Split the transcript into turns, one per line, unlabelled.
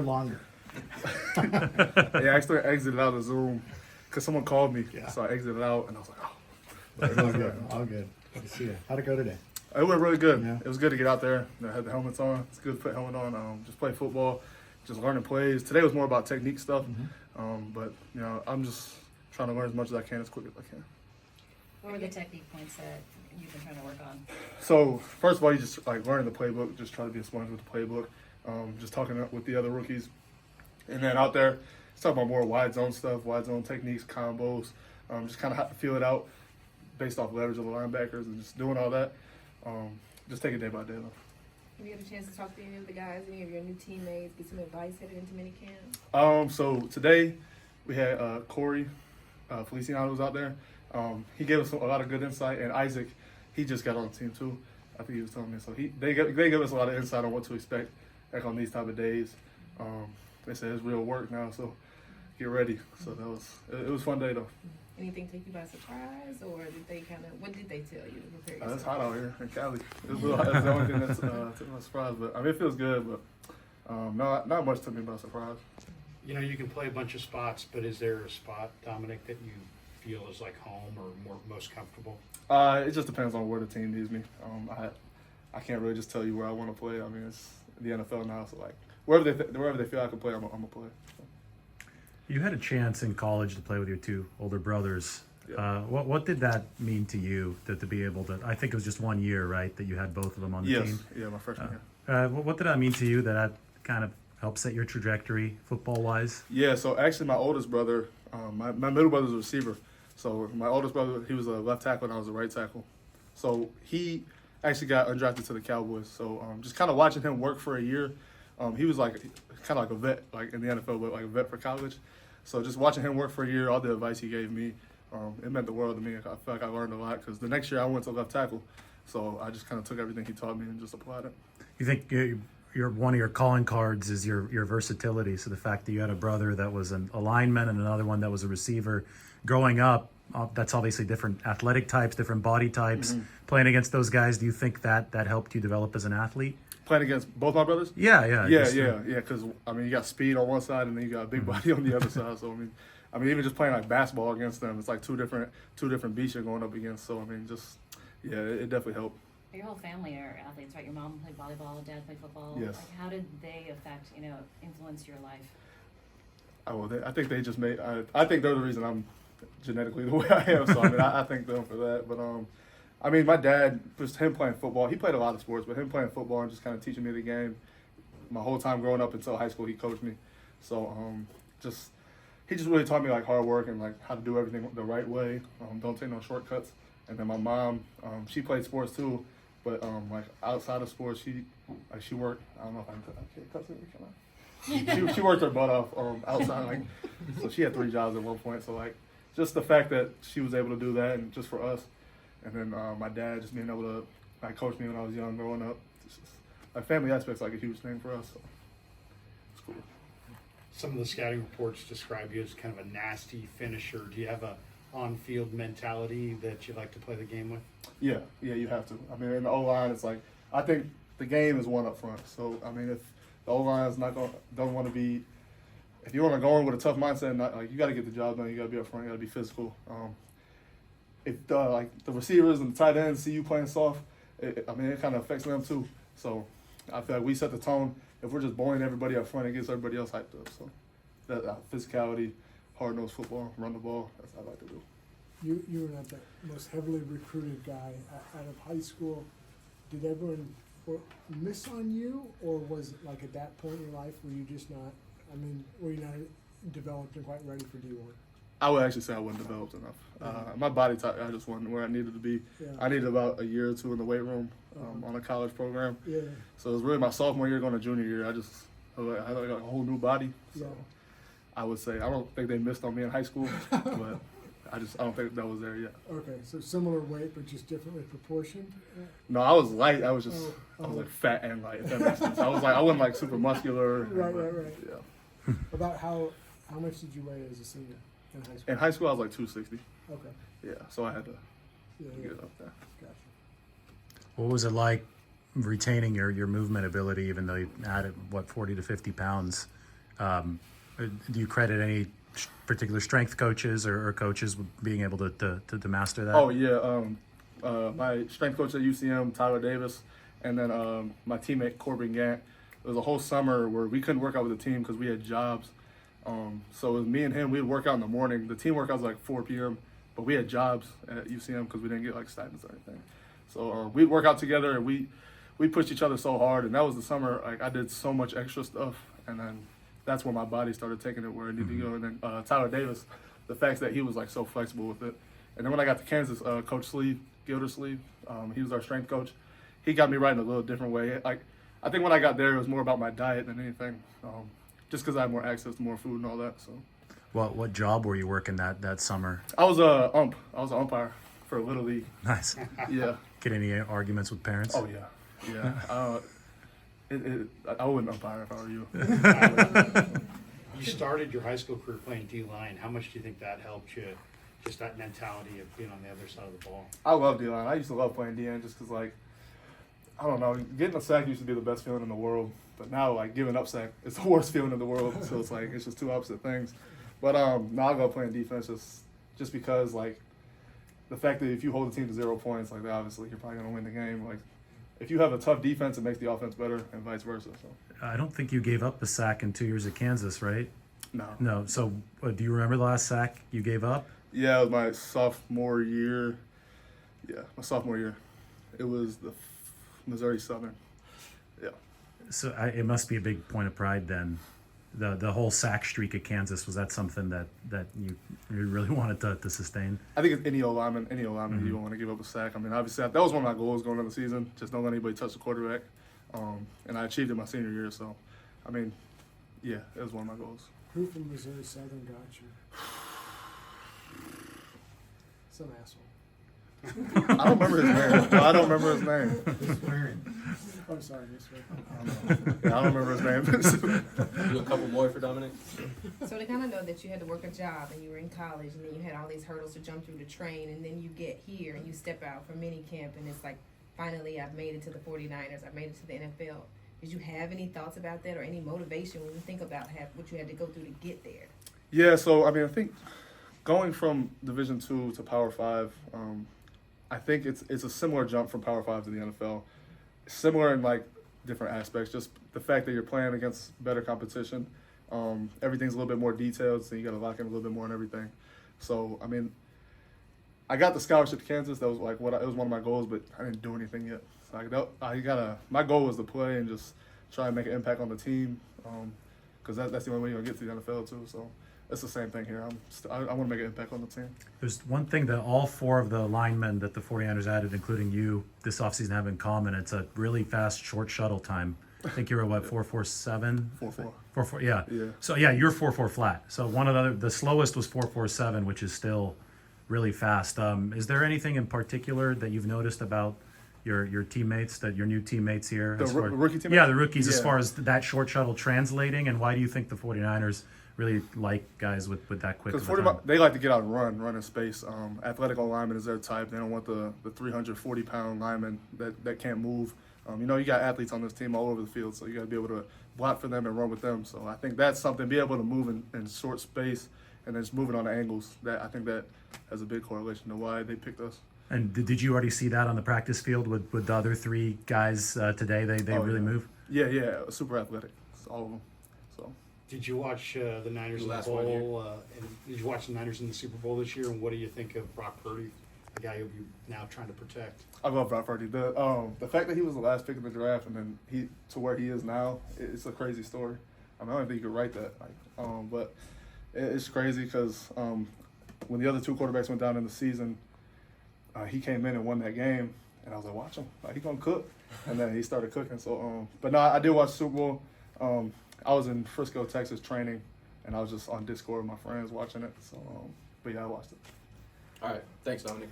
longer.
Yeah, I actually exited out of Zoom because someone called me.
Yeah.
So I exited out and I was like, oh.
But all good. All good. Good to see you. How'd it go today?
It went really good.
Yeah.
It was good to get out there. I had the helmets on. It's good to put helmet on. Just play football, just learning plays. Today was more about technique stuff. But, you know, I'm just trying to learn as much as I can, as quick as I can.
What were the technique points that you've been trying to work on?
So, first of all, you just like learning the playbook, just try to be a sponge with the playbook, just talking with the other rookies. And then out there, it's talking about more wide zone stuff, wide zone techniques, combos, just kind of have to feel it out based off leverage of the linebackers and just doing all that. Just take it day by day, though.
Have you had a chance to talk to any of the guys, any of your new teammates, get some advice headed into minicamp?
So today we had Corey Feliciano was out there. He gave us a lot of good insight, and Isaac, he just got on the team too. I think he was telling me. So they give us a lot of insight on what to expect like on these type of days. They said it's real work now, so get ready. So it was a fun day though.
Anything take you by surprise, or did they what did they tell you to prepare yourself?
It's hot out here in Cali. It's the only thing that's took my surprise, but I mean it feels good, but not much took me by surprise.
You know, you can play a bunch of spots, but is there a spot, Dominic, that you feel is like home or most comfortable?
It just depends on where the team needs me. I can't really just tell you where I want to play. I mean, it's the NFL now, so like wherever they feel I can play, I'm gonna play. So.
You had a chance in college to play with your two older brothers.
Yeah.
What did that mean to you to be able to? I think it was just 1 year, right, that you had both of them on the team.
Yeah, my freshman year.
What did that mean to you? That kind of helped set your trajectory football wise?
Yeah, so actually my oldest brother, my middle brother's a receiver. So my oldest brother, he was a left tackle and I was a right tackle. So he actually got undrafted to the Cowboys. So just kind of watching him work for a year, he was like kind of like a vet, like in the NFL, but like a vet for college. So just watching him work for a year, all the advice he gave me, it meant the world to me. I feel like I learned a lot because the next year I went to left tackle. So I just kind of took everything he taught me and just applied it.
You think one of your calling cards is your versatility. So the fact that you had a brother that was a lineman and another one that was a receiver. Growing up, that's obviously different athletic types, different body types. Playing against those guys, do you think that helped you develop as an athlete?
Playing against both my brothers?
Yeah.
Yeah. Because I mean, you got speed on one side and then you got a big body on the other side. So I mean, even just playing like basketball against them, it's like two different beasts you're going up against. So I mean, it definitely helped.
Your whole family are athletes, right? Your mom played volleyball, dad played football.
Yes.
Like, how did they influence your life?
I think they just made. I think they're the reason I'm genetically the way I am. So I mean, I thank them for that. But I mean, my dad, just him playing football. He played a lot of sports, but him playing football and just kind of teaching me the game. My whole time growing up until high school, he coached me. So he just really taught me like hard work and like how to do everything the right way. Don't take no shortcuts. And then my mom, she played sports too, but like outside of sports, she worked. I don't know if I can cuss it. She worked her butt off outside, like so she had 3 jobs at one point. So like just the fact that she was able to do that and just for us, and then my dad just being able to like coach me when I was young growing up. It's just, like family aspect's like a huge thing for us. So it's cool.
Some of the scouting reports describe you as kind of a nasty finisher. Do you have a on-field mentality that you like to play the game with?
Yeah, you have to. I mean, in the O-line, it's like I think the game is one up front. So I mean, if the O-line is don't want to be, if you want to go in with a tough mindset, you got to get the job done. You got to be up front. You got to be physical. If the receivers and the tight ends see you playing soft, it kind of affects them too. So I feel like we set the tone. If we're just bullying everybody up front, it gets everybody else hyped up. So that physicality, hard-nosed football, run the ball, that's what I like to do.
You were not the most heavily recruited guy out of high school. Did everyone miss on you, or was it like at that point in your life were you just not, were you not developed and quite ready for D1?
I would actually say I wasn't developed enough. My body type, I just wasn't where I needed to be.
Yeah.
I needed about a year or two in the weight room on a college program.
Yeah.
So it was really my sophomore year going to junior year. I had like a whole new body. So
Yeah.
I would say I don't think they missed on me in high school, but I don't think that was there yet.
Okay, so similar weight but just differently proportioned.
No, I was light. I was just I was
Oh.
like fat and light. If that makes sense. I wasn't like super muscular.
Right.
Yeah.
About how much did you weigh as a senior in high school?
In high school, I was like 260.
Okay.
Yeah, so I had to
Yeah.
get up there.
Gotcha.
What was it like retaining your movement ability, even though you added 40 to 50 pounds Do you credit any particular strength coaches or coaches with being able to master that?
Oh yeah, my strength coach at UCM, Tyler Davis, and then my teammate Corbin Gant. It was a whole summer where we couldn't work out with the team because we had jobs. So it was me and him. We'd work out in the morning. The team workout was like 4 p.m., but we had jobs at UCM because we didn't get like stipends or anything. So we'd work out together, and we pushed each other so hard. And that was the summer. Like I did so much extra stuff, and then that's when my body started taking it where it needed to go. And then Tyler Davis, the fact that he was like so flexible with it. And then when I got to Kansas, Coach Gildersleeve, he was our strength coach. He got me right in a little different way. Like I think when I got there, it was more about my diet than anything, just because I had more access to more food and all that. So,
What job were you working that summer?
I was a I was an umpire for Little League.
Nice.
Yeah.
Get any arguments with parents?
Oh yeah. I wouldn't umpire if I were you.
You started your high school career playing D-line. How much do you think that helped you? Just that mentality of being on the other side of the ball.
I love D-line. I used to love playing D-line just because, like, I don't know, getting a sack used to be the best feeling in the world. But now, like, giving up sack, it's the worst feeling in the world. So it's like, it's just two opposite things. But now I'll go playing defense just because, like, the fact that if you hold the team to 0 points, like, obviously you're probably going to win the game. Like, if you have a tough defense, it makes the offense better and vice versa. So
I don't think you gave up the sack in 2 years at Kansas, right?
no.
No. So do you remember the last sack you gave up?
Yeah, it was my sophomore year. Yeah, my sophomore year. It was the Missouri Southern. Yeah.
So it must be a big point of pride then. The whole sack streak at Kansas, was that something that you really wanted to sustain?
I think it's any O lineman, you don't want to give up a sack. I mean, obviously, that was one of my goals going into the season, just don't let anybody touch the quarterback. And I achieved it my senior year, so, I mean, yeah, it was one of my goals.
Who from Missouri Southern got you? Some asshole.
I don't remember his name. No, I don't remember his name.
I'm sorry, Miss Ray.
Yeah, I don't remember his name.
Do a couple more for Dominic.
So to kind of know that you had to work a job and you were in college and then you had all these hurdles to jump through to train and then you get here and you step out for mini camp and it's like, finally I've made it to the 49ers, I've made it to the NFL. Did you have any thoughts about that or any motivation when you think about what you had to go through to get there?
Yeah, so, I mean, I think going from Division II to Power 5, I think it's a similar jump from Power 5 to the NFL. Similar in, like, different aspects. Just the fact that you're playing against better competition. Everything's a little bit more detailed, so you got to lock in a little bit more on everything. So, I mean, I got the scholarship to Kansas. That was, like, it was one of my goals, but I didn't do anything yet. So, my goal was to play and just try and make an impact on the team, because that's the only way you're going to get to the NFL, too. So, it's the same thing here. I want to make an impact on the team.
There's one thing that all 4 of the linemen that the 49ers added, including you, this offseason have in common. It's a really fast short shuttle time. I think you were what, 4.47?
4.4.
4.4, yeah.
Yeah.
So yeah, you're 4.4 flat. So one of the slowest was 4.47, which is still really fast. Is there anything in particular that you've noticed about your teammates, your new teammates here?
The rookie teammates?
Yeah, the rookies, as
Yeah.
far as that short shuttle translating, and why do you think the 49ers really like guys with that quick of a time?
Because they like to get out and run in space. Athletic lineman is their type. They don't want the 340-pound lineman that can't move. You got athletes on this team all over the field, so you got to be able to block for them and run with them. So I think that's something, be able to move in short space and then just moving on the angles. That I think that has a big correlation to why they picked us.
And did you already see that on the practice field with the other 3 guys today? They really
yeah.
move?
Yeah, super athletic. It's all of them. So.
Did you watch the Niners in the
Last one
bowl? And did you watch the Niners in the Super Bowl this year? And what do you think of Brock Purdy, the guy you'll be now trying to protect?
I love Brock Purdy. The fact that he was the last pick in the draft and then he to where he is now, it's a crazy story. I don't think you could write that. But it's crazy because when the other 2 quarterbacks went down in the season, he came in and won that game, and I was like, watch him, he gonna cook. And then he started cooking. So, but no, I did watch Super Bowl. I was in Frisco, Texas, training, and I was just on Discord with my friends watching it. So, but yeah, I watched it.
All right. Thanks, Dominic.